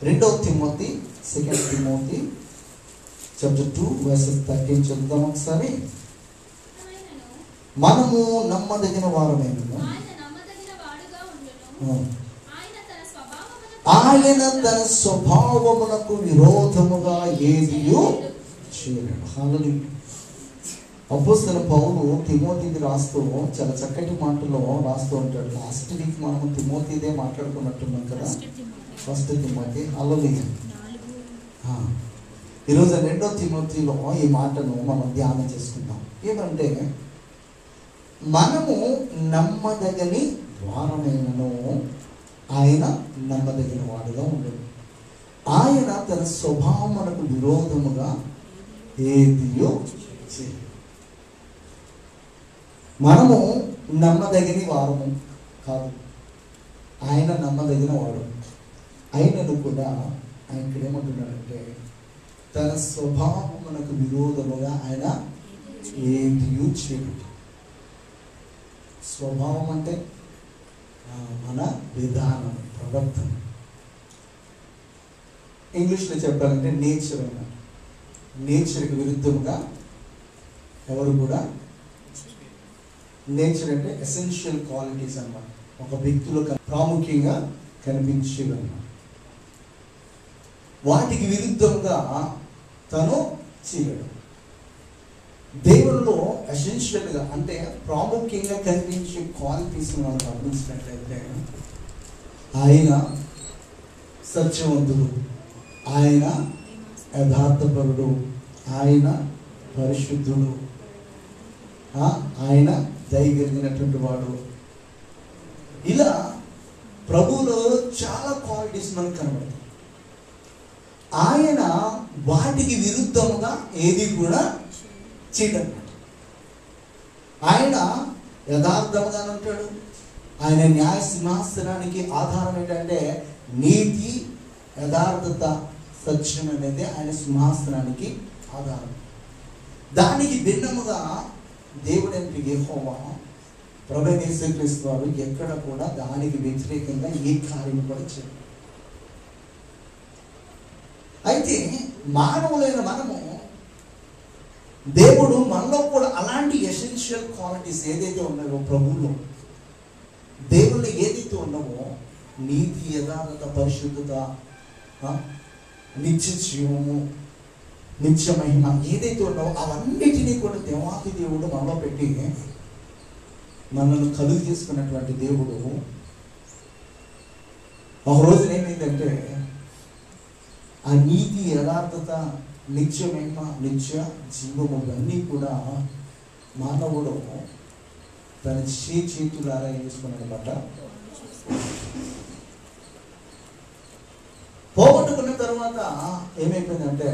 2 Timothy, 2 Timothy chapter 2 verses 13 చదువుదాం ఒకసారి. మనము నమ్మదగిన వారమేనను, ఆయన తన స్వభావమునకు విరోధముగా ఏదియో చేయలేడు. హల్లెలూయా. అపోస్తలుడైన పౌలు తిమోతికి రాస్తూ చాలా చక్కటి మాటల్లో రాస్తూ ఉంటాడు. లాస్ట్ వీక్ మనం తిమోతిదే మాట్లాడుకున్నట్టున్నాం కదా, 1 తిమోతి. హల్లెలూయా. ఈరోజు 2 తిమోతిలో ఈ మాటను మనం ధ్యానం చేసుకుందాం. ఏమంటే మనము నమ్మదగని వారమైనను ఆయన నమ్మదగిన వాడుగా ఉండడు. ఆయన తన స్వభావమునకు విరోధముగా ఏదియో చేయడు. మనము నమ్మదగిన వారము కాదు, ఆయన నమ్మదగిన వాడు. ఆయనను కూడా ఆయన ఇక్కడ ఏమంటున్నాడంటే తన స్వభావమునకు విరోధముగా ఆయన ఏదియో చేయడు. స్వభావం అంటే మన విధానం, ప్రవర్తన. ఇంగ్లీష్లో చెప్పాలంటే నేచర్ అన్నమాట. నేచర్కి విరుద్ధంగా ఎవరు కూడా, నేచర్ అంటే ఎసెన్షియల్ క్వాలిటీస్ అన్నమాట, ఒక వ్యక్తిలో ప్రాముఖ్యంగా కనిపించేవన్నమాట. వాటికి విరుద్ధంగా తను చేయడు. దేవుల్లో ఎసెన్షియల్గా అంటే ప్రాముఖ్యంగా కనిపించే క్వాలిటీస్ మనం గమనించినట్లయితే ఆయన సత్యవంతుడు, ఆయన యథార్థపరుడు, ఆయన పరిశుద్ధుడు, ఆయన దయగలిగినటువంటి వాడు. ఇలా ప్రభువులో చాలా క్వాలిటీస్ మనకు కనబడతాయి. ఆయన వాటికి విరుద్ధంగా ఏది కూడా చేయడం. ఆయన యథార్థంగా ఉంటాడు. ఆయన న్యాయ సింహాసనానికి ఆధారం ఏంటంటే నీతి, యథార్థత, సత్యం అనేది ఆయన సింహాసనానికి ఆధారం. దానికి భిన్నముగా దేవుడంటే యెహోవా ప్రభువైన యేసుక్రీస్తు వారు ఎక్కడ కూడా దానికి వ్యతిరేకంగా ఏ కార్యం కూడా చేయరు. అయితే మానవులైన మనము దేవుడు మనలో కూడా అలాంటి ఎసెన్షియల్ క్వాలిటీస్ ఏదైతే ఉన్నాయో ప్రభువులో, దేవుళ్ళు ఏదైతే ఉన్నావో నీతి, యథార్థత, పరిశుద్ధత, నిత్య జీవము, నిత్య మహిమ ఏదైతే ఉన్నావో అవన్నిటినీ కూడా దేవాది దేవుడు మనలో పెట్టి మనల్ని కలుగు చేసుకున్నటువంటి దేవుడు ఒక రోజున ఏమైందంటే ఆ నీతి, యథార్థత, నిత్య మహిమ, నిత్య జీవము అన్నీ కూడా మానవుడు తన చేతులారా ఏం చేసుకున్నాడనమాట, పోగొట్టుకున్న తర్వాత ఏమైపోయిందంటే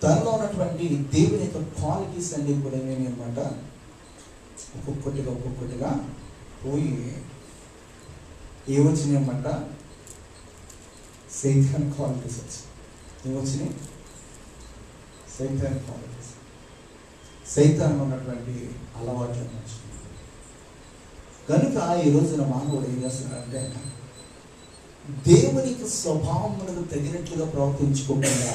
తనలో ఉన్నటువంటి దేవుని యొక్క క్వాలిటీస్ అన్ని కూడా ఏమేమి అనమాట ఒక్కొక్కటిగా పోయి ఏమొచ్చినాయి అన్నమాట, సైతాన్ క్వాలిటీస్ వచ్చాయి. ఏమొచ్చినాయి? సైతాన్ క్వాలిటీస్, సైతాన్ ఉన్నటువంటి అలవాట్లు వచ్చినాయి. కనుక ఈ రోజున మానవుడు ఏం చేస్తున్నాడంటే దేవునికి స్వభావములకు తగినట్లుగా ప్రవర్తించుకోకుండా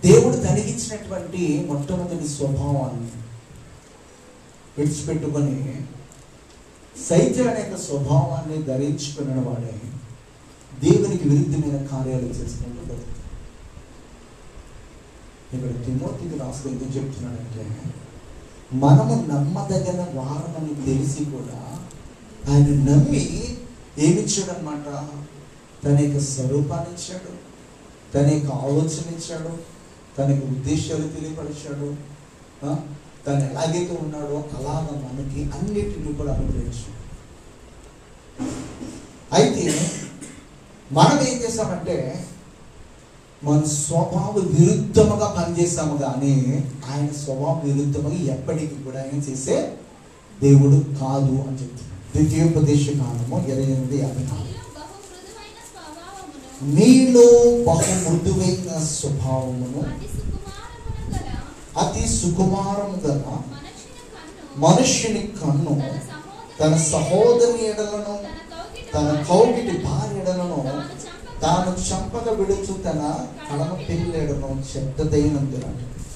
దేవుడు తనకిచ్చినటువంటి మొట్టమొదటి స్వభావాన్ని విడిచిపెట్టుకొని సైతాన్ అనే స్వభావాన్ని ధరించుకున్న వాడే దేవునికి విరుద్ధమైన కార్యాలు చేసుకుంటూ ఇక్కడ తిమోతికి రాస్తూ ఎందుకు చెప్తున్నాడంటే మనము నమ్మదగిన వారమని తెలిసి కూడా ఆయన నమ్మి ఏమిచ్చాడు అనమాట, తన యొక్క స్వరూపాన్ని ఇచ్చాడు, తన యొక్క ఆలోచన ఇచ్చాడు, తన యొక్క ఉద్దేశాలు తెలియపరిచాడు. తను ఎలాగైతే ఉన్నాడో అలాగ మనకి అన్నిటిని కూడా అనుగ్రహించాడు. అయితే మనం ఏం చేస్తామంటే మన స్వభావ విరుద్ధముగా పనిచేస్తాము, కానీ ఆయన స్వభావ విరుద్ధముగా ఎప్పటికీ కూడా ఆయన చేసే దేవుడు కాదు అని చెప్తున్నాడు. ద్వితీయోపదేశ కాండము 28:54 మీలో బహు మృదువైన స్వభావమును అతి సుకుమారము గల మనుష్యుని కన్ను తన సహోదరి ఎడలను తన కౌగిటి భార్య ఎడలను తాను చంపక విడుచు తన కడమ పిల్లెడను చెడ్డదైనందున.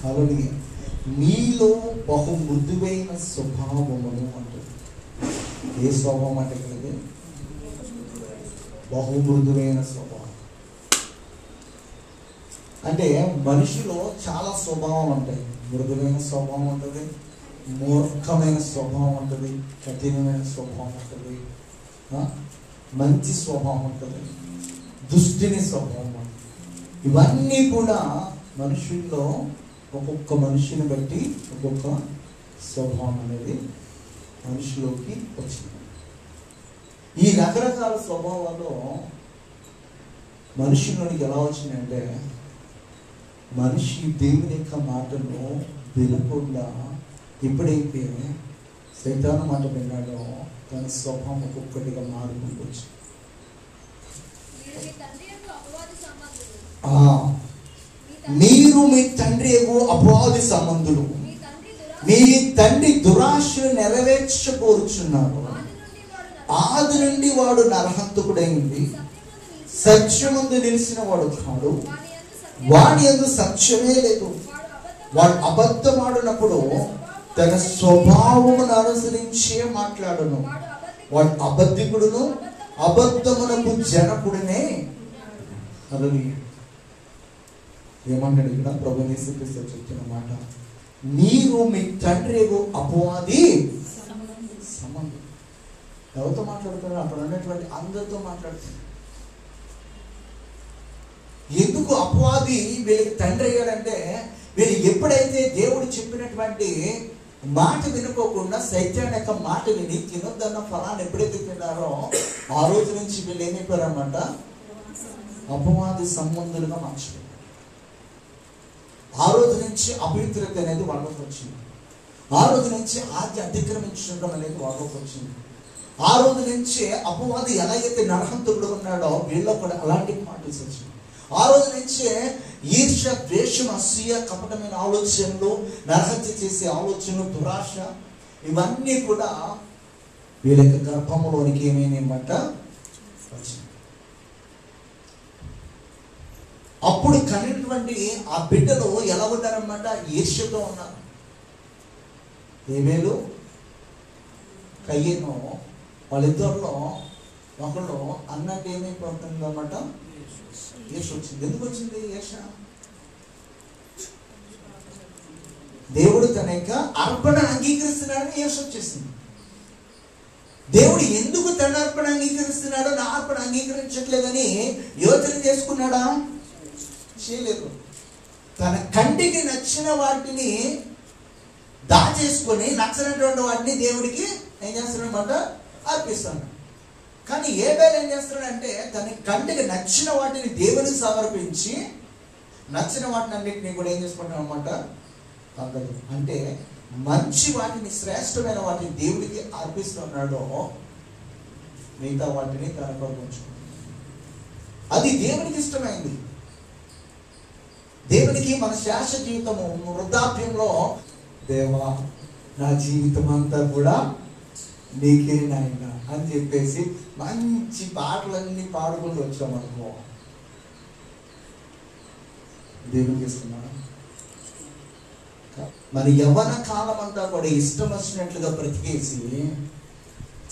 హల్లెలూయా. మీలో బహు మృదువైన స్వభావమును అంటుంది. ఏ స్వభావం అంటే కలిగి? బహు మృదువైన స్వభావం. అంటే మనిషిలో చాలా స్వభావం ఉంటాయి. మృదువైన స్వభావం ఉంటుంది, మూర్ఖమైన స్వభావం ఉంటుంది, కఠినమైన స్వభావం ఉంటుంది, మంచి స్వభావం ఉంటుంది, దుష్టిని స్వభావం ఉంటుంది. ఇవన్నీ కూడా మనుషుల్లో ఒక్కొక్క మనిషిని బట్టి ఒక్కొక్క స్వభావం అనేది మనిషిలోకి వచ్చింది. ఈ రకరకాల స్వభావాలు మనిషిలోనికి ఎలా వచ్చినాయంటే, మనిషి దేవుని యొక్క మాటను వినకుండా ఎప్పుడైతే సైతాను మాట విన్నాడో తన స్వభావం ఒక్కొక్కటిగా మారుకుంటూ వచ్చింది. మీరు మీ తండ్రి అపవాది సంబంధులు, మీ తండ్రి దురాశ నెరవేర్చబోరుచున్నారు. ఆది నుండి వాడు నరహంతకుడైంది, సత్యమందు నిలిచిన వాడు కాడు, వాడి యందు సత్యమే లేదు. వాడు అబద్ధమాడినప్పుడు తన స్వభావమును అనుసరించే మాట్లాడును. వాడు అబద్ధికుడును, అబద్ధమునకు జనకుడనే. హల్లెలూయా. ఏమంటాడు ఇక్కడ ప్రభువు యేసుక్రీస్తు చెప్తున్న మాట, మీరు మీ తండ్రి అపవాది సంబంధం. ఎవరితో మాట్లాడుతున్నారు? అక్కడ ఉన్నటువంటి అందరితో మాట్లాడుతున్నారు. ఎందుకు అపవాది వీళ్ళకి తండ్రి అయ్యాడంటే, వీళ్ళు ఎప్పుడైతే దేవుడు చెప్పినటువంటి మాట వినుకోకుండా సైతాన్ యొక్క మాట విని తినొద్దన్న ఫలాన్ని ఎప్పుడైతే తిన్నారో ఆ రోజు నుంచి వీళ్ళు ఏమైపోయారన్నమాట, అపవాది సంబంధులుగా మార్చారు. ఆ రోజు నుంచి అపవిత్రత అనేది వాళ్ళకి వచ్చింది. ఆ రోజు నుంచి ఆజ్ఞ అతిక్రమించడం అనేది వాళ్ళకి వచ్చింది. ఆ రోజు నుంచి అపవాది ఎలాగైతే నరహంతుడు ఉన్నాడో వీళ్ళలో కూడా అలాంటి క్వాలిటీస్ వచ్చింది. ఆ రోజు నుంచే ఈర్ష, ద్వేషం, అసూయ, కపటమైన ఆలోచనలు, నరహత్య చేసే ఆలోచనలు, దురాశ, ఇవన్నీ కూడా వీళ్ళ యొక్క గర్భంలోనికి ఏమైనాయన్నమాట వచ్చింది. అప్పుడు కనినటువంటి ఆ బిడ్డలు ఎలా ఉన్నారన్నమాట, ఈర్ష్యతో ఉన్నారు. ఏమేలు కయ్యేను వాళ్ళిద్దరిలో ఒకళ్ళు అన్నట్టు ఏమైపోతుంది అన్నమాట, ఈర్ష వచ్చింది. ఎందుకు వచ్చింది ఈర్ష? దేవుడు తన యొక్క అర్పణ అంగీకరిస్తున్నాడని ఈర్ష వచ్చేసింది. దేవుడు ఎందుకు తన అర్పణ అంగీకరిస్తున్నాడో నా అర్పణ అంగీకరించట్లేదని యోచన చేసుకున్నాడా? చేయలేదు. తన కంటికి నచ్చిన వాటిని దాచేసుకొని నచ్చినటువంటి వాటిని దేవుడికి ఏం చేస్తున్నాడన్నమాట, అర్పిస్తాడు. కానీ ఏబేలు ఏం చేస్తున్నాడంటే తన కంటికి నచ్చిన వాటిని దేవునికి సమర్పించి నచ్చిన వాటిని అన్నింటినీ కూడా ఏం చేసుకుంటాం అన్నమాట, తగ్గదు. అంటే మంచి వాటిని, శ్రేష్టమైన వాటిని దేవుడికి అర్పిస్తున్నాడో మిగతా వాటిని తన కొరకు ఉంచుకుంటాడు. అది దేవునికి ఇష్టమైంది. దేవునికి మన శాశ్వత జీవితము వృద్ధాప్యంలో, దేవా నా జీవితం అంతా కూడా నీకే నాయన అని చెప్పేసి మంచి పాటలన్నీ పాడుకుంటూ వచ్చామనుకో, దేవునికి ఇస్తున్నా. మరి యవ్వన కాలం అంతా కూడా ఇష్టం వచ్చినట్లుగా బ్రతికేసి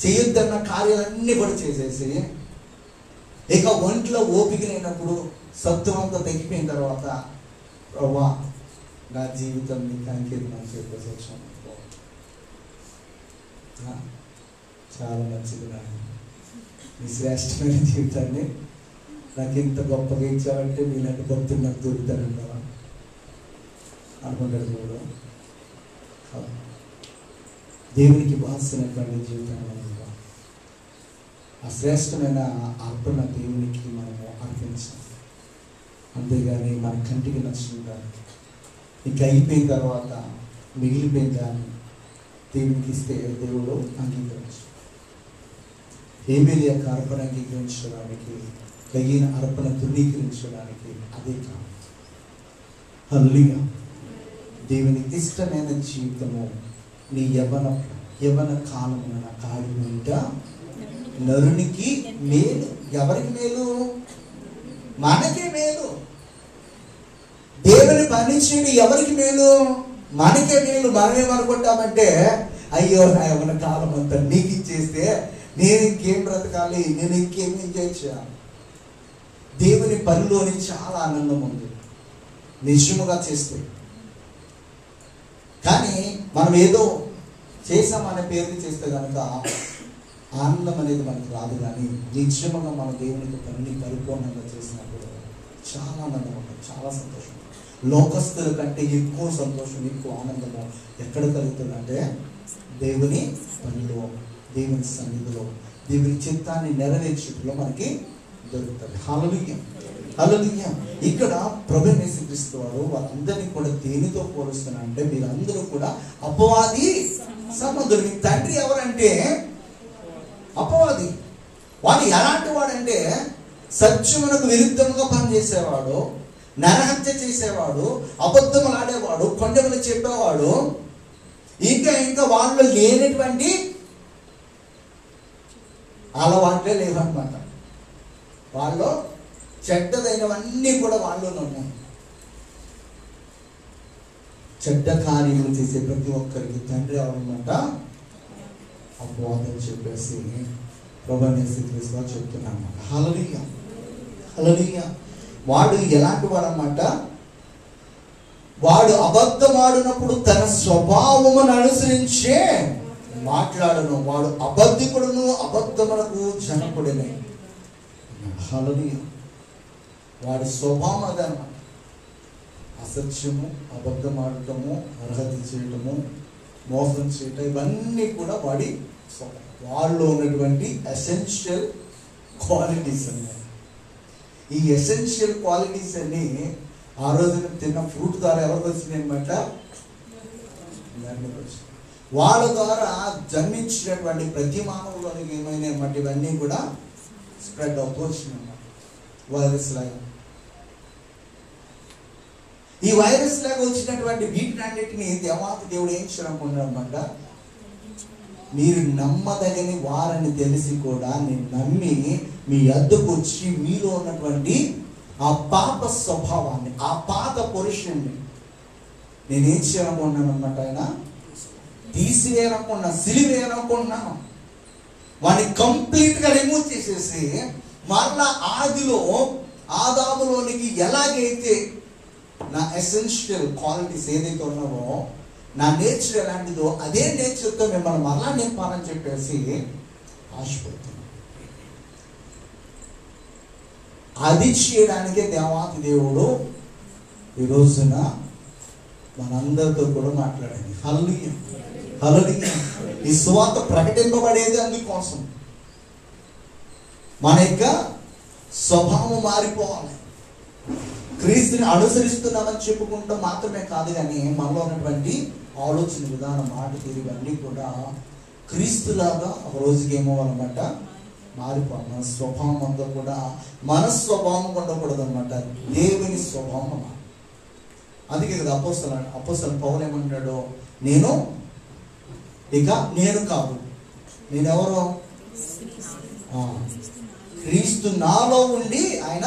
చేయొద్దన్న కార్యాలన్నీ కూడా చేసేసి ఇక ఒంట్లో ఓపిక లేనప్పుడు సత్వం అంతా తగ్గిపోయిన తర్వాత, ప్రభా నా జీవితం నీకు అంకితం అని చెప్పేసి వచ్చాను. చాలా మంచిది నాయన, నీ శ్రేష్టమైన జీవితాన్ని నాకు ఇంత గొప్పగా ఇచ్చావంటే నీలాంటి భక్తులు నాకు దొరుకుతానంటావా అనుకుంటాడు దేవుడు. దేవునికి వాల్సినటువంటి జీవితాన్ని ఆ శ్రేష్టమైన అర్పణ దేవునికి మనము అర్పించాలి. అంతేగాని మన కంటికి నచ్చిన దాన్ని, ఇంక అయిపోయిన తర్వాత మిగిలిపోయిన దాన్ని దేవునికి ఇస్తే దేవుడు అంగీకరించు. ఏబేలు యొక్క అర్పణ అంగీకరించడానికి, కయ్యిన అర్పణ ధృవీకరించడానికి అదే కాదు. హల్లెలూయా. దేవునికి ఇష్టమైన జీవితము నీ యవ్వన కాలమున కాలిమంట నరునికి మేలు. ఎవరికి మేలు? మనకే మేలు. దేవుని పని చేయడం ఎవరికి మేలు? మనకే మేలు. మనమేమనుకుంటామంటే, అయ్యో నా యవ్వన కాలం అంతా నీకు ఇచ్చేస్తే నేను ఇంకేం బ్రతకాలి, నేను ఇంకేం ఎంజాయ్ చేయాలి. దేవుని పనిలోని చాలా ఆనందం ఉంది నిజముగా చేస్తే. కానీ మనం ఏదో చేసామనే పేరుని చేస్తే కనుక ఆనందం అనేది మనకు రాదు. కానీ నిజముగా మన దేవునికి పనిని పరిపూర్ణంగా చేసినప్పుడు చాలా ఆనందం ఉంటుంది, చాలా సంతోషం. లోకస్తుల కంటే ఎక్కువ సంతోషం, ఎక్కువ ఆనందము ఎక్కడ కలుగుతుందంటే దేవుని పనిలో, దేవుని సన్నిధిలో, దేవుని చిత్తాన్ని నెరవేర్చుటలో మనకి దొరుకుతుంది. హల్లెలూయా, హల్లెలూయా. ఇక్కడ ప్రభువైన యేసుక్రీస్తు వారు వారందరినీ కూడా దేనితో పోలుస్తున్నారంటే, మీరందరూ కూడా అపవాది సంబంధులు. మీ తండ్రి ఎవరంటే అపవాది. వాడు ఎలాంటి వాడంటే సత్యమునకు విరుద్ధంగా పనిచేసేవాడు, నరహత్య చేసేవాడు, అబద్ధములు ఆడేవాడు, కొండములు చెప్పేవాడు, ఇంకా వాళ్ళు లేనటువంటి అలవాట్లే లేవన్నమాట. వాళ్ళు చెడ్డదైనవన్నీ కూడా వాళ్ళలోనే ఉన్నాయి. చెడ్డ కార్యములు చేసే ప్రతి ఒక్కరికి తండ్రి ఎవరన్నమాట అపవాదం చెప్పేసి ప్రభువైన యేసుక్రీస్తు వారు చెప్తున్నాను. హల్లెలూయా, హల్లెలూయా. వాడు ఎలాంటి వాడు అన్నమాట? వాడు అబద్ధమాడినప్పుడు తన స్వభావమును అనుసరించే మాట్లాడను. వాడు అబద్ధికుడును, అబద్ధములకు జనకుడినే. హల్లెలూయా. వాడి స్వభావం అదన్నమాట. అసత్యము, అబద్ధమాడటము, అర్హత చేయటము, మోసం చేయటం, ఇవన్నీ కూడా వాడి స్వభావం. వాళ్ళలో ఉన్నటువంటి ఎసెన్షియల్ క్వాలిటీస్ అన్నీ. ఈ ఎసెన్షియల్ క్వాలిటీస్ అన్ని ఆ రోజున తిన్న ఫ్రూట్ ద్వారా ఎవరికి వచ్చినాయి అనమాట? వాళ్ళ ద్వారా జన్మించినటువంటి ప్రతి మానవులోనికి ఏమైనా అనమాట, ఇవన్నీ కూడా స్ప్రెడ్ అవుతూ వచ్చినాయి అన్నమాట, వైరస్ లాగా. ఈ వైరస్ లాగా వచ్చినటువంటి వీటినన్నిటిని దేవాతి దేవుడు ఏం చేయనుకున్నాడు అనమాట? మీరు నమ్మదగని వారని తెలిసి కూడా నేను నమ్మి మీ వద్దకు వచ్చి మీలో ఉన్నటువంటి ఆ పాప స్వభావాన్ని, ఆ పాత పురుషుణ్ణి నేనేం చేయాలనుకున్నాను అనమాట? ఆయన తీసివేయాలనుకున్నా, సిలివేయాలనుకున్నాను. వాడిని కంప్లీట్గా రిమూవ్ చేసేసి మళ్ళా ఆదిలో ఆదాములోనికి ఎలాగైతే నా ఎసెన్షియల్ క్వాలిటీస్ ఏదైతే ఉన్నావో, నా నేచర్ ఎలాంటిదో అదే నేచర్తో మిమ్మల్ని మరలా నింపాలని చెప్పేసి ఆశపడుతున్నాను. అది చేయడానికే దేవాతి దేవుడు ఈ రోజున మనందరితో కూడా మాట్లాడింది. హల్లెలూయా, హల్లెలూయా. ఈ సువార్త ప్రకటింపబడేది అందుకోసం. మన యొక్క స్వభావం మారిపోవాలి. క్రీస్తుని అనుసరిస్తున్నామని చెప్పుకుంటాం మాత్రమే కాదు, కానీ మనలో ఉన్నటువంటి ఆలోచన విధానం, మాట తీరు ఇవన్నీ కూడా క్రీస్తులాగా ఒక రోజుకి ఏమవ్వాలన్నమాట? మారిపోవాలి. మన స్వభావం అంతా కూడా మన స్వభావం ఉండకూడదు అనమాట, దేవుని స్వభావం అన్నమాట. అందుకే కదా అపోస్తలుడు పౌలు ఏమంటాడు? నేను కాదు, నేనెవరు? క్రీస్తు నాలో ఉండి ఆయన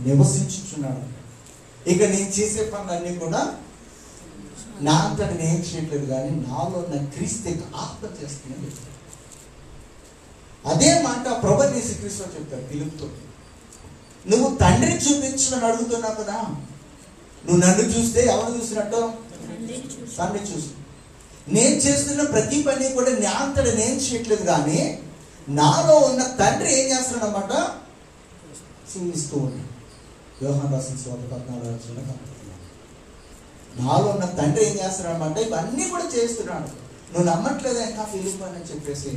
నివసించుచున్నాడు. ఇక నేను చేసే పనులన్నీ కూడా నా అంతటి నేను చేయట్లేదు, కానీ నాలో ఉన్న క్రీస్తు ఆత్మ చేస్తున్నాను. అదే మాట ప్రభువైన యేసుక్రీస్తు చెప్తారు పిలుపుతో. నువ్వు తండ్రిని చూపించమని అడుగుతున్నావు కదా, నువ్వు నన్ను చూస్తే ఎవరు చూసినట్టు? తండ్రి చూసి. నేను చేస్తున్న ప్రతి పని కూడా నా అంతటి నేను చేయట్లేదు, కానీ నాలో ఉన్న తండ్రి ఏం చేస్తున్నాడు అన్నమాట? జీవిస్తూ ఉన్నాడు. యోహాను రాసిన సువార్త 14 నాలో ఉన్న తండ్రి ఏం చేస్తున్నాడు అన్నమాట? ఇవన్నీ కూడా చేస్తున్నాడు. నువ్వు నమ్మట్లేదా ఇంకా ఫిలిప్ అని చెప్పేసి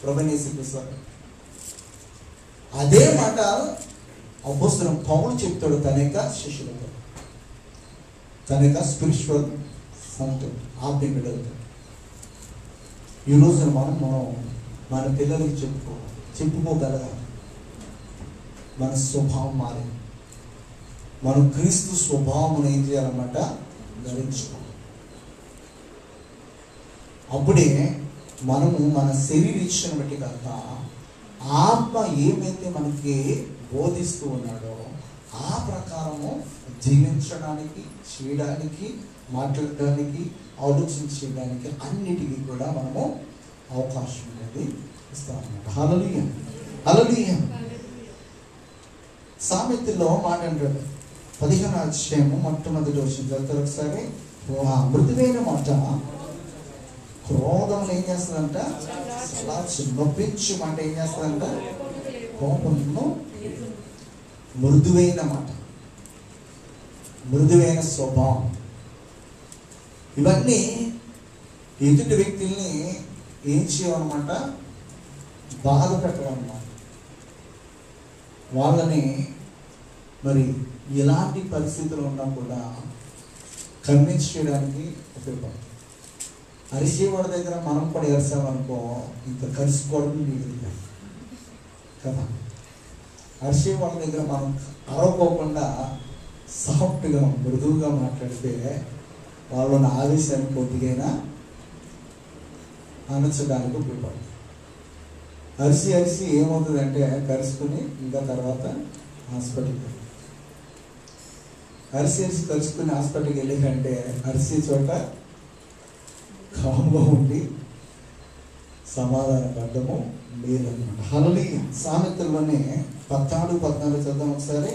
ప్రభువైన యేసుక్రీస్తు వారు. అదే మాట అపోస్తలుడు పౌలు చెప్తాడు తన యొక్క శిష్యులతో, తన యొక్క స్పిరిచువల్ సంతో ఆత్మీయులతో. ఈ రోజున మనం మన పిల్లలకి చెప్పుకోగలగాలి. మన స్వభావం మారింది. మనం క్రీస్తు స్వభావం ఏం చేయాలన్నమాట? ధరించుకోవాలి. అప్పుడే మనము మన శరీర ఇచ్చను బట్టి కాక ఆత్మ ఏమైతే మనకి బోధిస్తూ ఉన్నాడో ఆ ప్రకారము జీవించడానికి, చేయడానికి, మాట్లాడడానికి, ఆలోచించడానికి అన్నిటికీ కూడా మనము అవకాశం అనేది ఇస్తామన్నమాట. హల్లెలూయా, హల్లెలూయా. సామెతలో మాట అంటాడు 15వ అధ్యాయము మొట్టమొదటి వచ్చిన తర్వాత ఒకసారి, మృదువైన మాట క్రోధం ఏం చేస్తుందంట, నొప్పించు మాట ఏం చేస్తుందంట, కోపంను. మృదువైన మాట, మృదువైన స్వభావం, ఇవన్నీ ఎదుటి వ్యక్తుల్ని ఏం చేయమన్నమాట, బాధ పెట్టాలన్నమాట. వాళ్ళని మరి ఎలాంటి పరిస్థితులు ఉన్నా కూడా కన్విన్స్ చేయడానికి ఉపయోగపడుతుంది. అరిసేవాడి దగ్గర మనం కూడా ఎరిసామనుకో ఇంకా కలుసుకోవడం మిగిలింది కదా. అరిసేవాడి దగ్గర మనం అరవకోకుండా సాఫ్ట్గా మృదువుగా మాట్లాడితే వాళ్ళని ఆవేశాన్ని కొద్దిగైనా అనర్చడానికి ఉపయోగపడుతుంది. అరిసి అరిసి ఏమవుతుందంటే కరుచుకుని ఇంకా తర్వాత హాస్పిటల్కి, అరిసి అరిసి కలుసుకుని హాస్పిటల్కి వెళ్ళిందంటే అరిసి చోట కామ్గా ఉండి సమాధాన పడ్డము లేదన్నమాట. హల్లెలూయా. సామెతల్లోనే 14 చదువు ఒకసారి.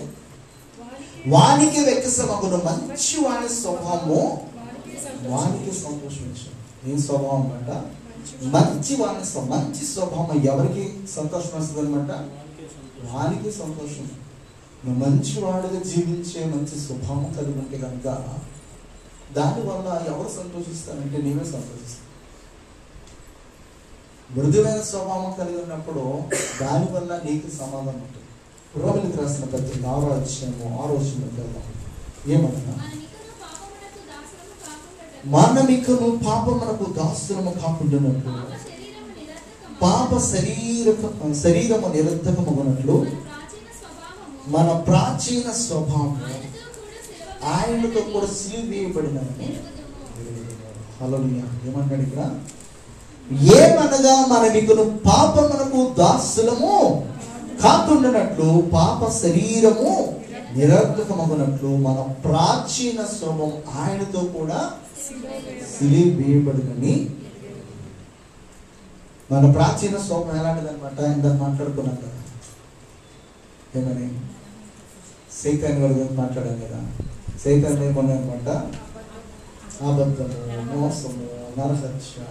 వానికి వెక్కసమగును మంచి వాని స్వభావము వానికి సంతోషించు. ఏం స్వభావం అంట, మంచి వాని మంచి స్వభావం ఎవరికి సంతోషం వస్తుంది అనమాట, వానికి సంతోషం. మంచి వాడిగా జీవించే మంచి స్వభావం కలిగి ఉంటే కనుక దానివల్ల ఎవరు సంతోషిస్తారంటే నీవే సంతోషిస్తావు. మృదువైన స్వభావం కలిగి ఉన్నప్పుడు దానివల్ల నీకు సమాధానం ఉంటుంది. రోమిలికి రాసిన పత్రిక 6వ అధ్యాయము 6వ వచనంలోకి వెళ్దాం. ఏమన్నా, మనమికను పాపమునకు దాసులము కాకుండానట్లు, పాప శరీరము నిరర్ధకమగునట్లు మన ప్రాచీన స్వభావం ఆయనతో కూడా సిలువ వేయబడినని. హల్లెలూయా. ఏమన్నాడు ఇక్కడ, ఏమనగా మనమికను పాపమునకు దాసులము కాకుండానట్లు, పాప శరీరము నిరర్ధకమగునట్లు మన ప్రాచీన స్వభావం ఆయనతో కూడా సిలువ వేయబడినని. మన ప్రాచీన స్వభావం ఎలాంటిది అనమాట, ఇందాక మాట్లాడుకున్నాం కదా. ఏమని సైతాన్ గారి గురించి మాట్లాడాం కదా. సైతాన్ ఏమన్నాయనమాట, అబద్ధము, మోసము, నరహత్య,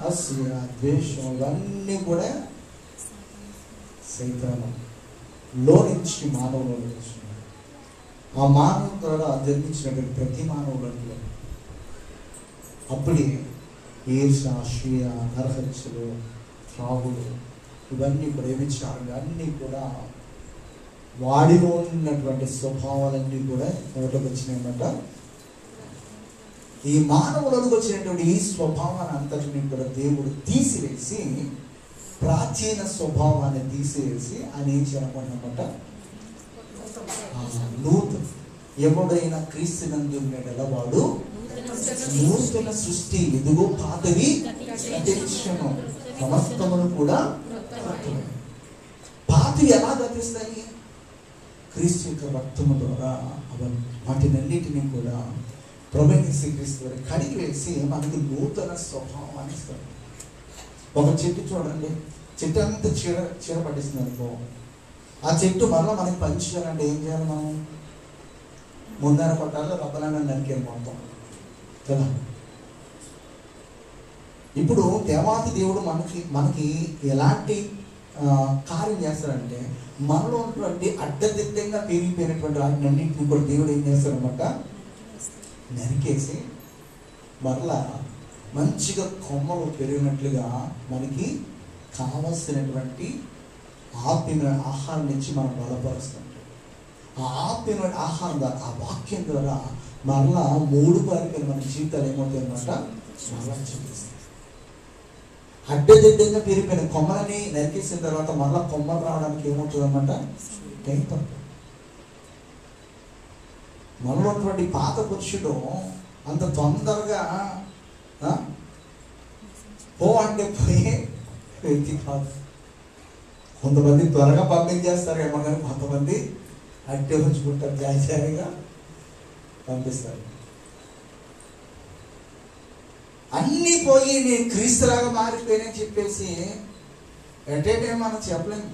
అసూయ, ద్వేషం, ఇవన్నీ కూడా సైతాను లో నుంచి మానవులో వచ్చినాడు. ఆ మానవు ద్వారా జన్మించినటువంటి ప్రతి మానవులలో అప్పుడే ఈర్ష, అసూయ, నరహత్యలు, త్రాగులు, ఇవన్నీ కూడా వ్యభిచారాలు అన్నీ కూడా వాడిలో ఉన్నటువంటి స్వభావాలన్నీ కూడా ఎవరికి వచ్చినాయన్నమాట. ఈ మానవులకు వచ్చినటువంటి ఈ స్వభావాన్ని అంతటిని కూడా దేవుడు తీసివేసి, ప్రాచీన స్వభావాన్ని తీసివేసి ఆయన ఏం చేయాలన్నమాట, నూతన, ఎవడైనా క్రీస్తునందు ఉన్నాడలా వాడు నూతన సృష్టి, ఎదుగో పాతవి గతించెను, సమస్తమును కూడా పాతవి ఎలా గతిస్తాయి, క్రీస్తు యొక్క రక్తము ద్వారా వాటినన్నిటినీ కూడా ప్రభువైన యేసుక్రీస్తు వారు కడిగి వేసి మనకు నూతన స్వభావాన్ని ఇస్తారు. ఒక చెట్టు చూడండి, చెట్టు అంతా చీర పట్టిస్తుంది అనుకో, ఆ చెట్టు మరలా మనకి పంచాలంటే ఏం చేయాలి, మనం ముందర కొట్టాలి, రబ్బలైన నరికేం మొత్తం కదా. ఇప్పుడు దేవాది దేవుడు మనకి ఎలాంటి కార్యం చేస్తాడంటే, మనలో ఉన్నటువంటి అడ్డదిడ్డంగా పెరిగిపోయినటువంటి వాటినన్నింటినీ కూడా దేవుడు ఏం చేస్తాడనమాట, నరికేసి మరలా మంచిగా కొమ్మలు పెరిగినట్లుగా మనకి కావలసినటువంటి ఆత్మీయ ఆహారం నుంచి మనం బలపరుస్తుంటాం. ఆ ఆత్మీయ ఆహారం ద్వారా, ఆ వాక్యం ద్వారా మరలా 3 పారిపోయిన మన జీవితాలు ఏమవుతాయి అనమాట, మరలా చూపిస్తాయి. అడ్డదిడ్డంగా పెరిగిపోయిన కొమ్మలని నరికేసిన తర్వాత మరలా కొమ్మలు రావడానికి ఏమవుతుంది అనమాట, టైం పడుతుంది. మనలోటువంటి పాత పురుషుడు అంత తొందరగా పో అంటే పోయే వ్యక్తి కాదు. కొంతమంది త్వరగా పంపించేస్తారేమో, కానీ కొంతమంది అట్టే ఉంచుకుంటారు, జాయిగా పంపిస్తారు. అన్నీ పోయి నేను క్రీస్తులాగా మారిపోయానని చెప్పేసి ఎట్ ఏ టైం మనం చెప్పలేము.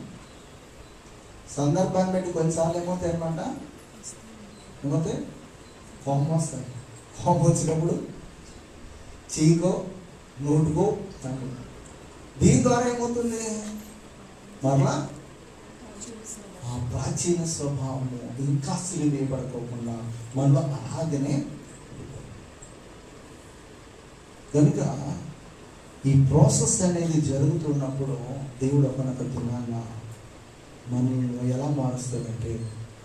సందర్భాన్ని బట్టి కొన్నిసార్లు ఏమవుతాయి అనమాట, ఏమవుతాయి, కోపం వస్తాయి. కోపం వచ్చినప్పుడు చీకో నోటుకో తండ్రి. దీని ద్వారా ఏమవుతుంది, మరలా ఆ ప్రాచీన స్వభావము ఇంకా సిలివేయబడుకోకుండా మనలో అలాగనే. కనుక ఈ ప్రాసెస్ అనేది జరుగుతున్నప్పుడు దేవుడు ఒకనొక దినాన మనల్ని ఎలా మారుస్తాడంటే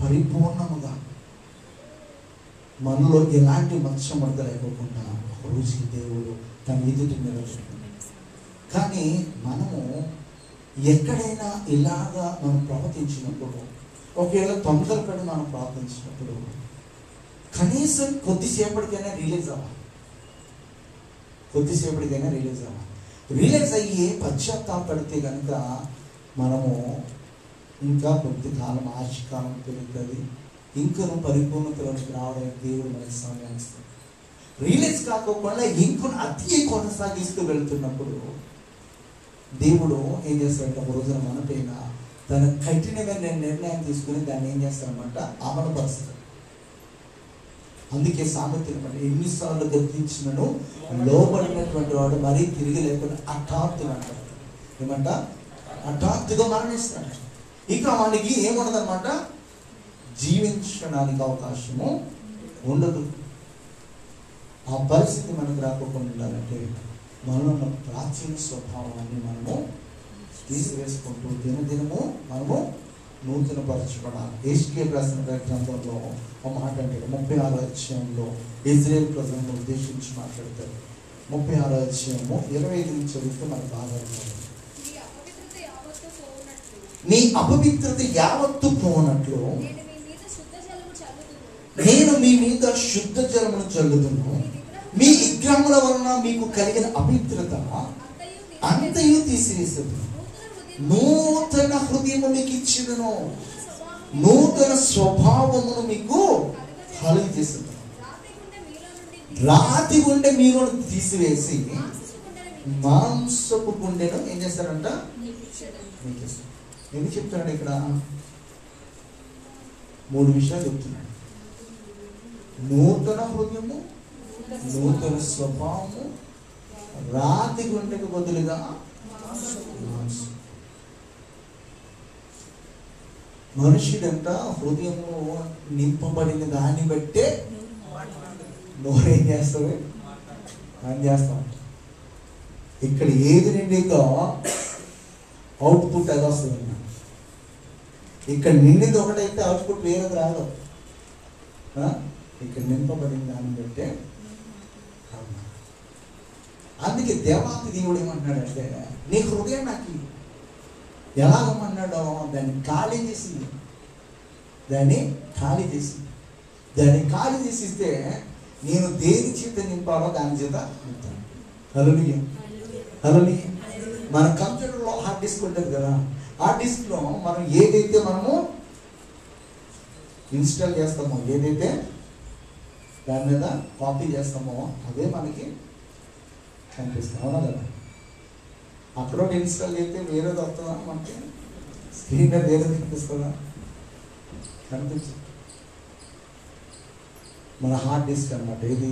పరిపూర్ణముగా మనలో ఎలాంటి మచ్చమడత లేకోకుండా ఒక రోజుకి దేవుడు తన ఎదుటి నిలబెట్టాడు. కానీ మనము ఎక్కడైనా ఇలాగా మనం ప్రవర్తించినప్పుడు, ఒకవేళ తొందరపడి మనం ప్రార్థించినప్పుడు కనీసం కొద్దిసేపటికైనా రిలీజ్ అవ్వాలి. కొద్దిసేపటికైనా రిలీజ్ అవ్వాలి. రిలీజ్ అయ్యి పశ్చాత్తాపడితే కనుక మనము ఇంకా కొద్ది కాలం ఆశకాలం పెరుగుతుంది, ఇంకా పరిపూర్ణతలోకి రావడానికి దేవుడు మనకి సమయం ఇస్తుంది. రిలీజ్ కాకుండా ఇంకా అతి కొనసాగిస్తూ వెళ్తున్నప్పుడు దేవుడు ఏం చేస్తాడంటే ఒక రోజున మన పైన తన కఠినమైన నిర్ణయం తీసుకుని దాన్ని ఏం చేస్తాడనమాట, అమలుపరుస్తాడు. అందుకే సామెతలు అంటే ఎన్నిసార్లు గద్దించినను లోబడినటువంటి వాడు మరీ తిరిగి లేకుండా హఠాత్తుగా అంటారు. ఏమంట, హఠాత్తుగా మరణిస్తాడు. ఇక వానికి ఏముండదన్నమాట, జీవించడానికి అవకాశము ఉండదు. ఆ పరిస్థితి మనకు రాకుండా ఉండాలంటే మనలో ప్రాచీన స్వభావాన్ని మనము తీసివేసుకుంటూ దినదినము మనము నూతన పరచబడాలి. ఎహెజ్కేలు రాసిన గ్రంథంలో ఒక మాట అంటాడు, 36వ అధ్యాయంలో ఇజ్రాయేల్ ప్రజలను ఉద్దేశించి మాట్లాడతారు. 36వ అధ్యాయము 25 నుంచి చదివితే మనకు బాగా అర్థమవుతుంది. నీ అపవిత్రత యావత్తు పోనట్లు నేను మీ మీద శుద్ధ జలమును చల్లుదును, మీ విగ్రహముల వలన మీకు కలిగిన అపవిత్రత అంతయు తీసివేసేది, నూతన హృదయము మీకు ఇచ్చినను, నూతన స్వభావమును మీకు కలుగజేసేది. రాతి గుండె మీలో తీసివేసి మాంసపు గుండెను ఏం చేస్తారంట, ఎందుకు చెప్తున్నాడు ఇక్కడ? 3 విషయాలు చెప్తున్నాడు. నూతన హృదయము, నూతన స్వభావము, రాతి గుండెకు బదులుగా మాంసం. మనుషుడంట హృదయము నింపబడిన దాన్ని బట్టే నోరేం చేస్తుంది, అని చేస్తాం. ఇక్కడ ఏది నిండితో అవుట్పుట్ అది వస్తుంది. ఇక్కడ నిండింది ఒకటైతే అవుట్పుట్ వేరేది రాదు. ఇక్కడ నింపబడిన దాన్ని బట్టే. అందుకే దేవాతి దేవుడు ఏమంటున్నాడంటే నీ హృదయం నాకు ఎలాగమన్నాడో దాన్ని ఖాళీ చేసి, దాన్ని ఖాళీ చేసిస్తే నేను దేని చేత నింపాలో దాని చేత నింపాను. హల్లెలూయా, హల్లెలూయా. మన కంప్యూటర్లో హార్డ్ డిస్క్ ఉంటుంది కదా, ఆ డిస్క్లో మనం ఏదైతే మనము ఇన్స్టాల్ చేస్తామో, ఏదైతే దాని మీద కాపీ చేస్తామో అదే మనకి కనిపిస్తాం. అవునా కదా? అక్కడ ఇన్స్టాల్ చేస్తే వేరేది వస్తుందా, మనకి స్క్రీన్ మీద వేరేది కనిపిస్తుందా? కనిపించదు. మన హార్డ్ డిస్క్ అనమాట. ఇది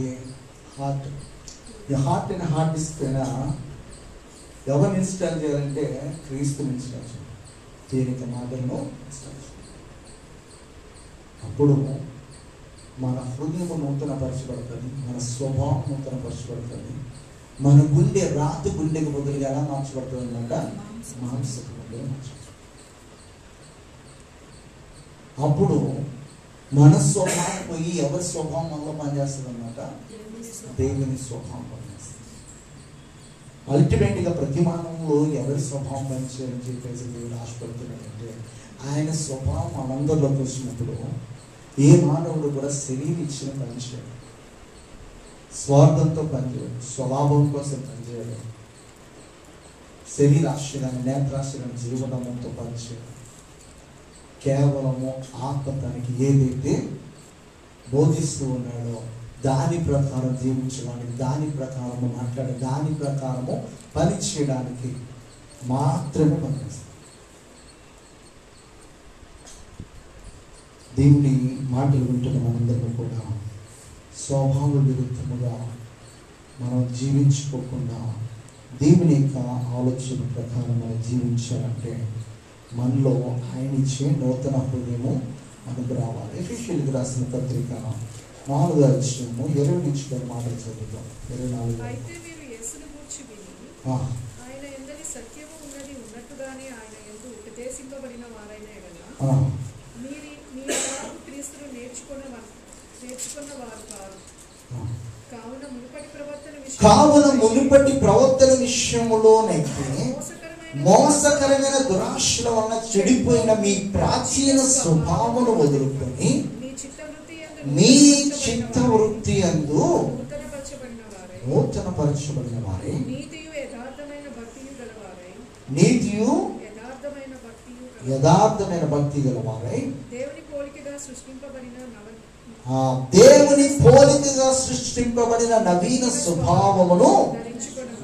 హార్ట్. ఈ హార్ట్ అయిన హార్డ్ డిస్క్ పైన ఎవరిని ఇన్స్టాల్ చేయాలంటే క్రీస్తుని ఇన్స్టాల్ చేయాలి, తేలిక మాటలను ఇన్స్టాల్ చేయాలి. అప్పుడు మన హృదయం నూతన పరచబడుతుంది, మన స్వభావం నూతన పరచబడుతుంది. మన గుండె రాతి గుండెకు బదులుగా ఎలా మార్చబడుతుంది అన్నమాట, మాంసపు గుండె మార్చబడుతుంది. అప్పుడు మన స్వభావం పోయి ఎవరి స్వభావం మనలో పనిచేస్తుంది అన్నమాట, దేవుని స్వభావం పనిచేస్తుంది. అల్టిమేట్గా ప్రతి మానవులో ఎవరి స్వభావం పనిచేయాలని చెప్పేసి దేవుడు ఆశపడుతున్నాడంటే ఆయన స్వభావం మనందరిలోకి వచ్చినప్పుడు ఏ మానవుడు కూడా శరీరం ఇచ్చిన పనిచేయడు, స్వార్థంతో పనిచేయడు, స్వభావం కోసం పనిచేయడు. శరీరాశలను నేత్రాశలను జీవనముతో పరిచయం కేవలము ఆత్మ తనకి ఏదైతే బోధిస్తూ ఉన్నాడో దాని ప్రకారం జీవించడానికి, దాని ప్రకారము మాట్లాడే, దాని ప్రకారము పని చేయడానికి మాత్రమే పనిచేస్తాం. దేవుని మాటలు వింటున్న మనందరూ కూడా స్వభావ విరుద్ధముగా మనం జీవించుకోకుండా దేవుని యొక్క ఆలోచన ప్రకారం మనం జీవించాలంటే మనలో ఆయన ఇచ్చే నూతన హృదయము మనకు రావాలి. ఎఫెసీయులకు రాసిన పత్రిక 4వ అధ్యాయము 20 నుంచి మాటలు చదువుతాం. 24. అయితే మీరు యేసును గూర్చి విని ఆయన యందలి సత్యము ఉన్నది ఉన్నట్టుగానే ఆయన యందు ఉపదేశింపబడిన వారైన ఎడల మీరు క్రీస్తును నేర్చుకున్న వారు కాదు. కావున మునుపటి ప్రవర్తన విషయములోనైతే మోసకరమైన దురాశల వలన చెడిపోయిన మీ ప్రాచీన స్వభావమును వదులుకొని మీ చిత్త వృత్తి యందు నూతనపరచబడిన వారే నీతియు యథార్థమైన భక్తి గలవారై దేవుని పోలికగా సృష్టింపబడిన నవీన స్వభావమును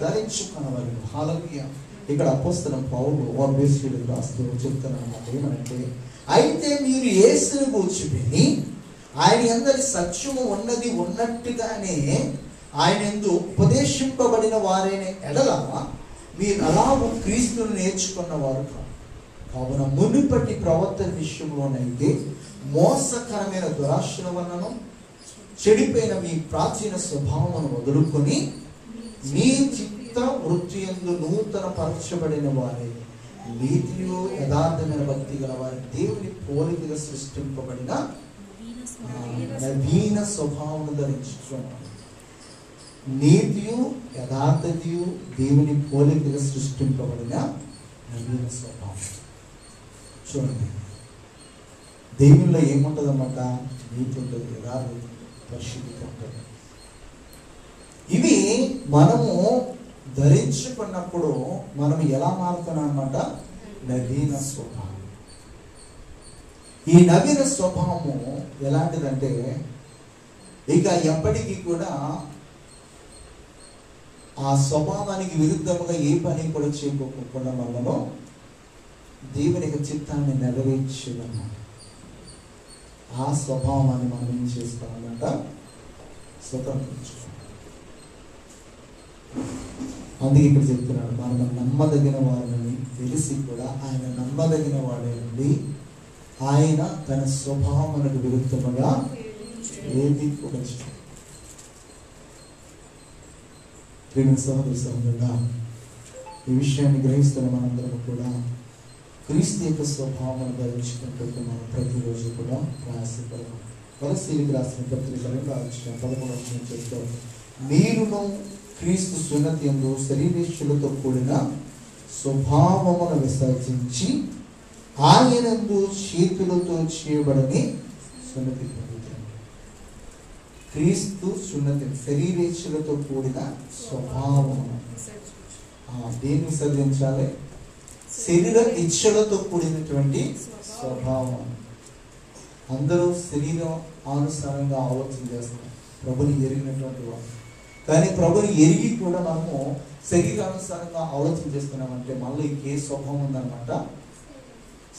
ధరించుకొనవలెను. హల్లెలూయా. ఇక్కడ అపోస్తలుడైన పౌలు వార్బేస్యులకు రాస్తూ చెప్తున్నమాట ఏమనంటే, అయితే మీరు యేసును గూర్చి విని ఆయన యందలి సత్యము ఉన్నది ఉన్నట్టుగానే ఆయన యందు ఉపదేశింపబడిన వారైన ఎడల మీరు అలాగూ క్రీస్తును నేర్చుకున్న వారు కాదు. కావున మునుపటి ప్రవర్తన విషయంలోనైతే మోసకరమైన దురాశల వలన చెడిపోయిన మీ ప్రాచీన స్వభావమును వదులుకొని మీ చిత్త వృత్తి యందు నూతన పరచబడిన వారే నీతియు యథార్థమైన భక్తి గల వారి దేవుని పోలికగా సృష్టింపబడిన నవీన స్వభావం ధరించుకున్నారు. నీతియు యథార్థతయు దేవుని పోలికగా సృష్టింపబడిన నవీన స్వభావం. చూడండి, దేవునిలో ఏముంటుంది అన్నమాట? నీతి ఉంటుంది, యథార్థత, పరిశుద్ధత ఉంటుంది. ఇవి మనము ధరించుకున్నప్పుడు మనం ఎలా మారుతున్నాం అన్నమాట? నవీన స్వభావం. ఈ నవీన స్వభావము ఎలాంటిదంటే ఇక ఎప్పటికీ కూడా ఆ స్వభావానికి విరుద్ధముగా ఏ పని కూడా చేయకోకుండా మనలో దేవుని యొక్క చిత్తాన్ని నెరవేర్చేదన్నమాట. ఆ స్వభావాన్ని మనం ఏం చేసుకోవాలంట? స్వతంత్రించుకోవాలి. అందుకే ఇక్కడ చెప్తున్నాడు, మనం నమ్మదగిన వారిని తెలిసి కూడా ఆయన నమ్మదగిన వాడే నుండి ఆయన తన స్వభావమునకు విరుద్ధముగా ఏది కూడా సహోదరుడా, ఈ విషయాన్ని గ్రహిస్తున్న మనందరం కూడా క్రీస్తు యొక్క స్వభావం ధరించుకుంటూ మనం ప్రతిరోజు కూడా ప్రయాసపడము. కొలస్సీయులకు రాసిన పత్రిక 2:11 చెప్తూ, మీరును క్రీస్తు సున్నతి యందు శరీరేచ్ఛలతో కూడిన స్వభావమును విసర్జించి ఆయనందు చేతులతో చేయబడని సున్నతి పొందుతారు. క్రీస్తు సున్నతి శరీరేచ్ఛలతో కూడిన స్వభావమును దేన్ని విసర్జించాలి? శరీర ఇచ్ఛలతో కూడినటువంటి స్వభావం. అందరూ శరీరం అనుసారంగా ఆలోచన చేస్తారు, ప్రభుని ఎరిగినటువంటి వారు. కానీ ప్రభుని ఎరిగి కూడా మనము శరీరానుసారంగా ఆలోచన చేస్తున్నామంటే మనలో ఏ స్వభావం ఉందన్నమాట?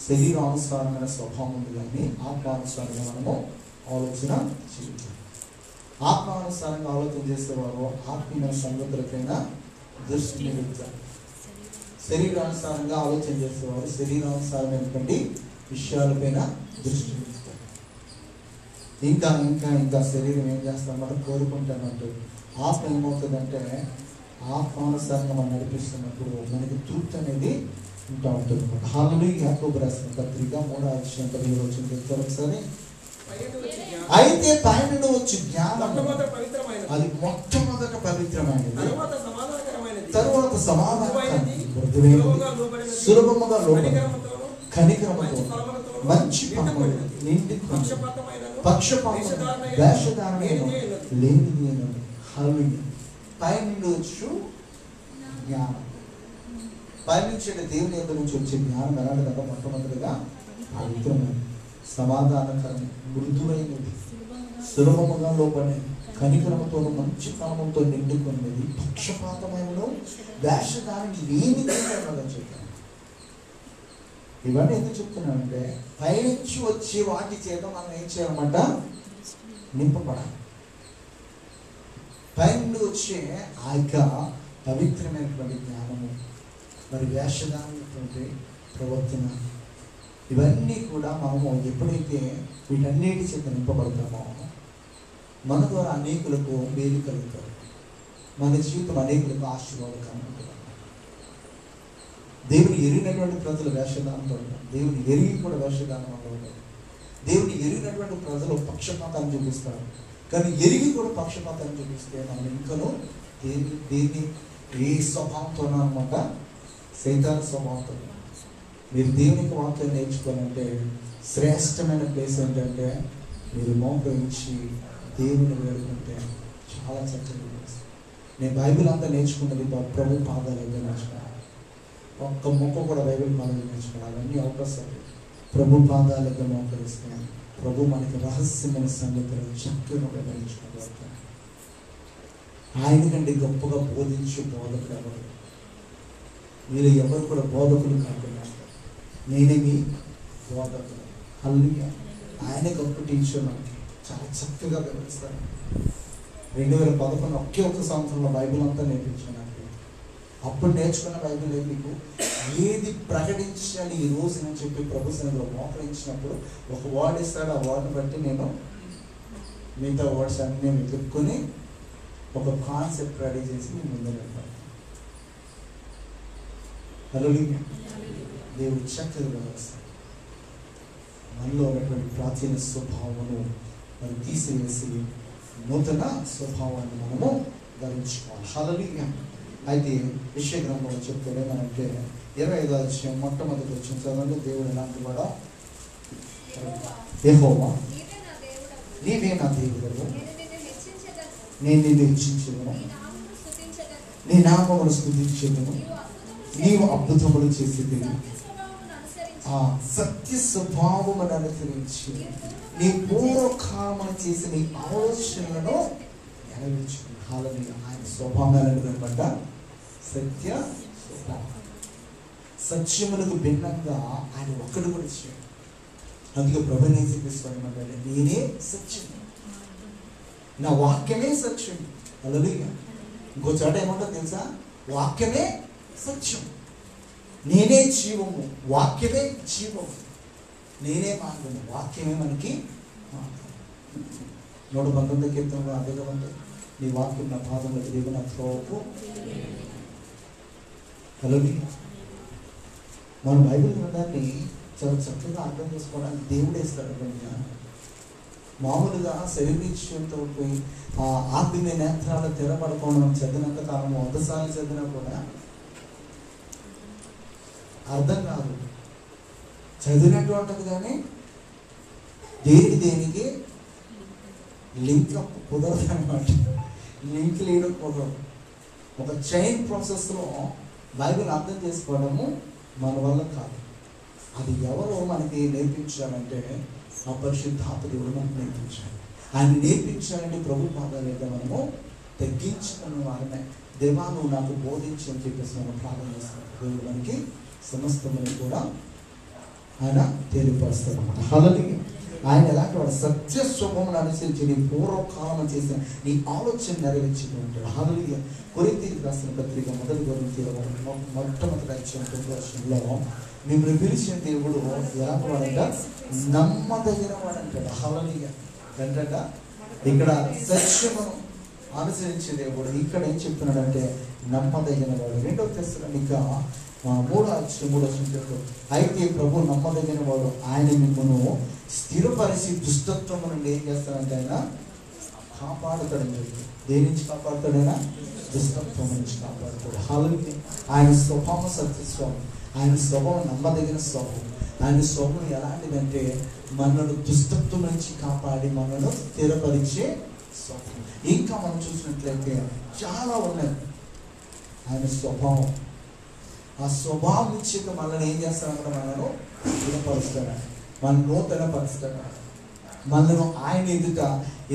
శరీరానుసారమైన స్వభావం ఉంది, కానీ ఆత్మానుసారంగా మనము ఆలోచన చేయాలి. ఆత్మానుసారంగా ఆలోచన చేసేవారు ఆత్మీయ సంగతులకైనా దృష్టి నిలుపుతారు. శరీరానుసారంగా ఆలోచన చేసేవారు శరీరానుసారమైనటువంటి విషయాలపైన దృష్టి నిలుపుతారు. ఇంకా ఇంకా ఇంకా శరీరం ఏం చేస్తామో కోరుకుంటానంటూ ఆత్మ ఏమవుతుందంటే ఆత్మానుసారంగా మనం నడిపిస్తున్నప్పుడు మనకి తృప్తి అనేది ఉంటా ఉంటుంది. హల్లెలూయా. యాకోబు రాసిన పత్రిక 3:17 చెప్తారు ఒకసారి. అయితే పైన వచ్చి జ్ఞానం అది మొట్టమొదట పవిత్రమైనది, తరువాత సమాధానమైనది, సులభముగా లోబడి కనికరముతో మంచి పనులు నిండి పక్షపాతం వేషధారణను లేనిది. హల్లెలూయా. పైన వచ్చు జ్ఞానం. పైనుంచి దేవుని ఎదురు నుంచి వచ్చే జ్ఞానం ఎలాంటిదంటే మొట్టమొదటిగా పవిత్రమైన, సమాధానకరమైన, మృదువైనది, సులభముగా లోపడి, కనికరముతో మంచి కాలంతో నిండుకున్నది, పక్షపాతమైన, వేషధారణ లేనిది చెప్పాను. ఇవన్నీ ఎందుకు చెప్తున్నానంటే పైనుంచి వచ్చే వాటి చేత మనం ఏం చేయాలన్నమాట, నింపబడాలి. పైనుండి వచ్చే ఆ యొక్క పవిత్రమైనటువంటి జ్ఞానము, మరి వేషధారమైనటువంటి ప్రవర్తన, ఇవన్నీ కూడా మనము ఎప్పుడైతే వీటన్నిటి చేత నింపబడతామో మన ద్వారా అనేకులకు మేలు కలుగుతారు, మన జీవితం అనేకులకు ఆశీర్వాదకరంగా ఉంటుంది. దేవుని ఎరిగినటువంటి ప్రజలు వేషధానంతో ఉంటారు, దేవుని ఎరిగి కూడా వేషధానం ఉంటారు. దేవుని ఎరిగినటువంటి ప్రజలు పక్షపాతాన్ని చూపిస్తారు, కానీ ఎరిగి కూడా పక్షపాతాన్ని చూపిస్తే మనం ఇంకనూ దేని ఏ స్వభావంతో అనమాట, సైతాన్ స్వభావంతో. మీరు దేవునికి వాక్యం నేర్చుకోవాలంటే శ్రేష్టమైన ప్లేస్ ఏంటంటే మీరు మోకరించి దేవుని వేడుకుంటే చాలా చక్కగా. నేను బైబిల్ అంతా నేర్చుకున్నది ప్రభు పాదాలు అయితే నేర్చుకున్నాను. ఒక్క మొక్క కూడా బైబిల్ పాదాలు నేర్చుకోవాలి, అన్నీ అవకాశాలు. ప్రభు పాదాలతో మోకరిస్తే ప్రభు మనకి రహస్యమైన సంగతులను చక్కగా నేర్చుకోగలుగుతాం. ఆయన కంటే గొప్పగా బోధించే బోధకుడు ఎవరు? మీరు ఎవరు కూడా బోధకులు కాకుండా నేనే మీ బోధకుడు. హల్లెలూయా. ఆయన గొప్ప టీచర్, మనకి చాలా చక్కగా వివరిస్తారు. 2011 ఒకే ఒక్క సంవత్సరంలో బైబిల్ అంతా నేర్పించాను. అప్పుడు నేర్చుకున్న బైబిల్ మీకు ఏది ప్రకటించాలి ఈ రోజు అని చెప్పి ప్రభు సన్నిధిలో మోకరించినప్పుడు ఒక వర్డ్ ఇస్తాడు, ఆ వర్డ్ని బట్టి నేను మిగతా వర్డ్స్ అన్ని నేను వెతుక్కొని ఒక కాన్సెప్ట్ రెడీ చేసి నేను ముందు వెళ్తాను. హల్లెలూయా. దేవుడు చక్కగా వ్యవస్థ మనలో ఉన్నటువంటి ప్రాచీన స్వభావమును మరి తీసివేసి నూతన స్వభావాన్ని మనము ధరించుకోవాలి. హల్లెలూయా. అయితే యెషయా గ్రంథంలో చెప్తాడు ఏమనంటే 25వ అధ్యాయం మొట్టమొదటి వచ్చిన చదవండి. దేవుడు ఎలాంటి వాడా? యెహోవా నీవే నా దేవుడవు, నేను నిన్ను హెచ్చించెదను, నీ నామమును స్తుతించెదను, నీవు అద్భుతములు చేసేదివి, ఆ సత్య స్వభావమును అనుసరించి నీ పూర్వకాలమున చేసిన నీ ఆలోచనలను నెరవేర్చుకుని. హల్లెలూయా. ఆయన స్వభావం ఎలాంటిదన్నమాట? సత్య స్వభావం. సత్యములకు భిన్నంగా ఆయన ఒక్కడు కూడా ఇచ్చాడు. అందుకే ప్రభుని చూపిస్తాడు, నేనే సత్యం, నా వాక్యమే సత్యం. హల్లెలూయా. ఇంకో చోట ఏమంటో తెలుసా? వాక్యమే సత్యం, నేనే జీవము, వాక్యమే జీవము, నేనే మార్గము, వాక్యమే మనకి మార్గం. 119 కీర్తనలో అదే ఉంది, నీ వాక్యం నా పాదముల దేవుడు నా త్రోవకు. హల్లెలూయా. మన బైబిల్ గ్రంథాన్ని చాలా చక్కగా అర్థం చేసుకోవడానికి దేవుడే ఇస్తాడు. మామూలుగా శరీరీక్షంతో పోయి ఆ ఆత్మీయ నేత్రాలు తెరపడకుండా చదివినంత కాలం 100 సార్లు చదివినా కూడా అర్థం కాదు. చదివినట్టు ఉంటుంది కానీ దేనికి లింక్ అప్ కుదరదు అనమాట. లింక్ లేడం కుదరదు. ఒక చైన్ ప్రాసెస్లో బైబిల్ అర్థం చేసుకోవడము మన వల్ల కాదు. అది ఎవరో మనకి నేర్పించాలంటే ఆ పరిశుద్ధాత్మ దేవుడు మనకు నేర్పించాలి. ఆయన నేర్పించాలంటే ప్రభు పాదాలు అయితే మనము తగ్గించుకున్న వారమే. దేవా నువ్వు నాకు బోధించి అని చెప్పేసి మనం ప్రార్థన చేస్తాం. దేవుడు మనకి సమస్తమును కూడా ఆయన తెలియపరుస్తాడు అన్నమాట. హల్లెలూయా. ఆయన ఎలాంటి వాడు? సత్య స్వభావం అనుసరించి నీ పూర్వకాలం చేసిన నీ ఆలోచన నెరవేర్చుతూ ఉంటాడు. హల్లెలూయా. కొరింథీయులకు రాసిన పత్రిక 1 కొరింథీయుల మొట్టమొదటి అధ్యాయం 9వ వచనంలో మిమ్మల్ని పిలిచిన దేవుడు ఎలాంటి వాడంట? నమ్మదగిన వాడంటాడు. హల్లెలూయా. ఏంటంట? ఇక్కడ సత్యమును అనుసరించే దేవుడు. ఇక్కడ ఏం చెప్తున్నాడంటే నమ్మదగిన వాడు. 2వ తెస్సలోనిక 3వ అధ్యాయం అయితే ప్రభు నమ్మదగిన వాడు, ఆయన మిమ్మల్ని స్థిరపరిచి దుష్టత్వము నుండి ఏం చేస్తాడంటే ఆయన కాపాడుతాడని చెప్పి. దేని నుంచి కాపాడుతాడైనా? దుష్టత్వం నుంచి కాపాడుతాడు. హల్లెలూయా. ఆయన స్వభావం సత్య స్వభావం, ఆయన స్వభావం నమ్మదగిన స్వభావం. ఆయన స్వభావం ఎలాంటిదంటే మనను దుష్టత్వం నుంచి కాపాడి మనను స్థిరపరిచే స్వభావం. ఇంకా మనం చూసినట్లయితే చాలా ఉన్నాయి ఆయన స్వభావం. ఆ స్వభావం ఇచ్చాక మనల్ని ఏం చేస్తాడంటే మనను స్థిరపరుస్తాడు, మన నూతన పరుస్తాడు, మనను ఆయన ఎదుట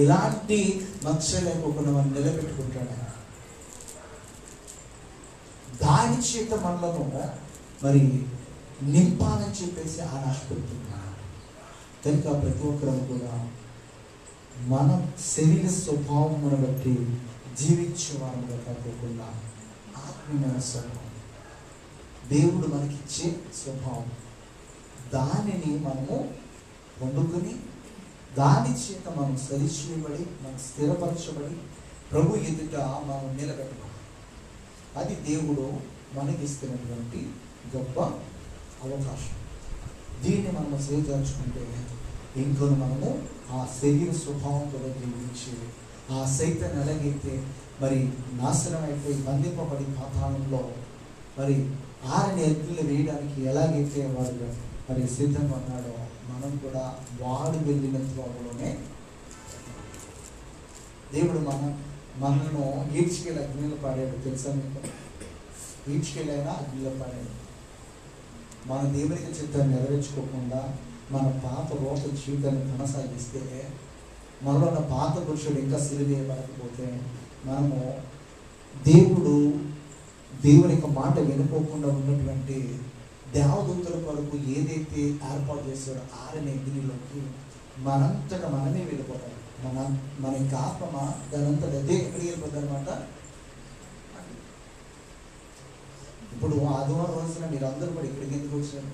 ఎలాంటి మచ్చ లేకుండా మనం నిలబెట్టుకుంటాడు. దాని చేత మనలను మరి నింపాలని చెప్పేసి ఆయన ఆశపడుతున్నాడు. కనుక ప్రతి ఒక్కరు కూడా మన శరీర స్వభావం బట్టి జీవించే వారంగా కాకుండా ఆత్మీయ స్వభావం, దేవుడు మనకిచ్చే స్వభావం, దానిని మనము వండుకొని దాని చేత మనం సరిచేయబడి మనం స్థిరపరచబడి ప్రభు ఎదుట మనం నిలబెట్టాలి. అది దేవుడు మనకిస్తున్నటువంటి గొప్ప అవకాశం. దీన్ని మనము చేర్చుకుంటే ఇంకో మనము ఆ శరీర స్వభావం కూడా జీవించి ఆ సైతం ఎలాగైతే మరి నాశనం అయిపోయి బంధింపబడి పాతాళంలో మరి ఆరని ఎత్తులు వేయడానికి ఎలాగైతే వాడు మరి సిద్ధంగా ఉన్నాడో మనం కూడా వాడు వెళ్ళిన త్రోవలోనే దేవుడు మనను ఈడ్చుకెళ్ళి అగ్నిలో పాడాడు. తెలుసా మీకు? ఈడ్చుకెళ్ళైనా అగ్నిలో పాడాడు. మన దేవునికి చిత్తాన్ని నెరవేర్చుకోకుండా మన పాత లోక జీవితాన్ని కొనసాగిస్తే మనలో ఉన్న పాత పురుషుడు ఇంకా సిలువేయబడకపోతే మనము దేవుని యొక్క మాట వినుకోకుండా ఉన్నటువంటి దేవదూతల కొరకు ఏదైతే ఏర్పాటు చేస్తాడో ఆరని అగ్నిలోకి మనంతటా మనమే వెళ్ళిపోతాం. మన యొక్క ఆత్మ దానంతట అదే ఎక్కడికి వెళ్ళిపోతుంది అనమాట. ఇప్పుడు ఆదివారం రోజున మీరు అందరూ కూడా ఇక్కడికి ఎందుకు వచ్చారు?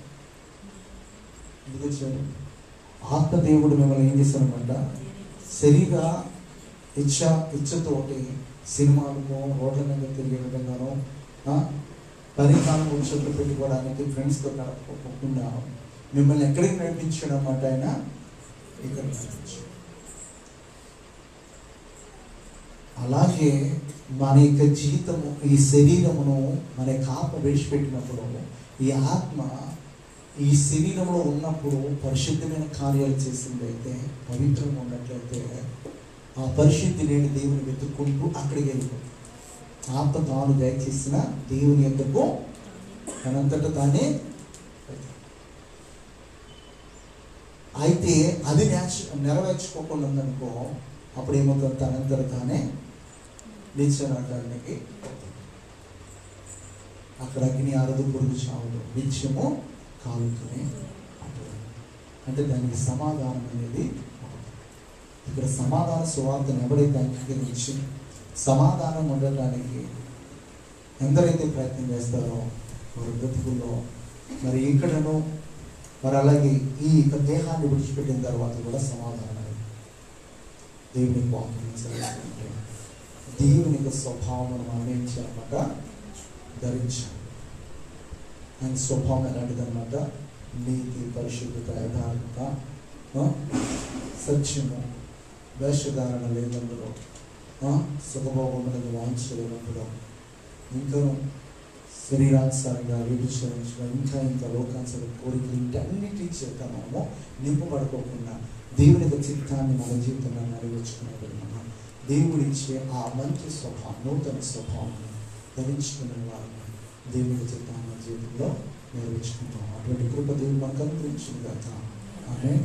ఆత్మదేవుడు మిమ్మల్ని ఏం చేశారనమాట, శరీర ఇచ్చతోటి సినిమాలకు రోడ్ల మీద తిరిగే విధంగానో పరికాలం భవిష్యత్తులో పెట్టుకోవడానికి ఫ్రెండ్స్తో నడపకుండా మిమ్మల్ని ఎక్కడికి నడిపించాడు అన్నమాట. ఆయన ఇక్కడ నడిపించాడు. అలాగే మన యొక్క జీవితము, ఈ శరీరమును మన యొక్క ఆత్మ విడిచిపెట్టినప్పుడు ఈ ఆత్మ ఈ శరీరంలో ఉన్నప్పుడు పరిశుద్ధమైన కార్యాలు చేసిందైతే, పవిత్రంగా ఉన్నట్లయితే ఆ పరిశుద్ధి లేని దేవుని వెతుక్కుంటూ అక్కడికి వెళ్ళిపోతుంది. ఆత్మ తాను దయచేసిన దేవుని యొద్దకు తనంతట తానే. అయితే అది నెరవేర్చుకోకుండా ఉందనుకో, అప్పుడు ఏమవుతుంది, తనంతట తానే నిత్యనాటానికి అక్కడ అగ్ని ఆరదు, పురుగు చావులు, నిత్యము కాలుతూనే అంటే దానికి సమాధానం అనేది. ఇక్కడ సమాధాన సువార్తను ఎవరైతే అంగీకరించి సమాధానం ఉండటానికి ఎందరైతే ప్రయత్నం చేస్తారో వారి బ్రతుకుల్లో మరి ఇక్కడను మరి అలాగే ఈ దేహాన్ని విడిచిపెట్టిన తర్వాత కూడా సమాధానం దేవునికి వాక్యం దేవుని యొక్క స్వభావం మనం ఏం చేయాలన్నమాట, ధరించాలి. ఆయన స్వభావం ఎలాంటిదన్నమాట, నీతి, పరిశుద్ధత, యథార్థత, సత్యము, వేషధారణ లేదందులో, సుఖభోగములను వాంఛలేదందులో, ఇంకా శరీరానుసారంగా వ్యభిచరించడం, ఇంకా లోకానుసార కోరికలు, ఇంటన్నిటి చేత మనము నింపబడుకోకుండా దేవుని యొక్క చిత్తాన్ని మన జీవితంలో నెరవేర్చుకునేది మనం దేవుడిచ్చే ఆ మంచి స్వభావం, నూతన స్వభావం ధరించుకునే వారిని దేవుని చిత్తాన్ని మన జీవితంలో నెరవేర్చుకుంటాం. అటువంటి కృప దేవుడు మనకు అనుగ్రహించింది కదా. ఆమేన్.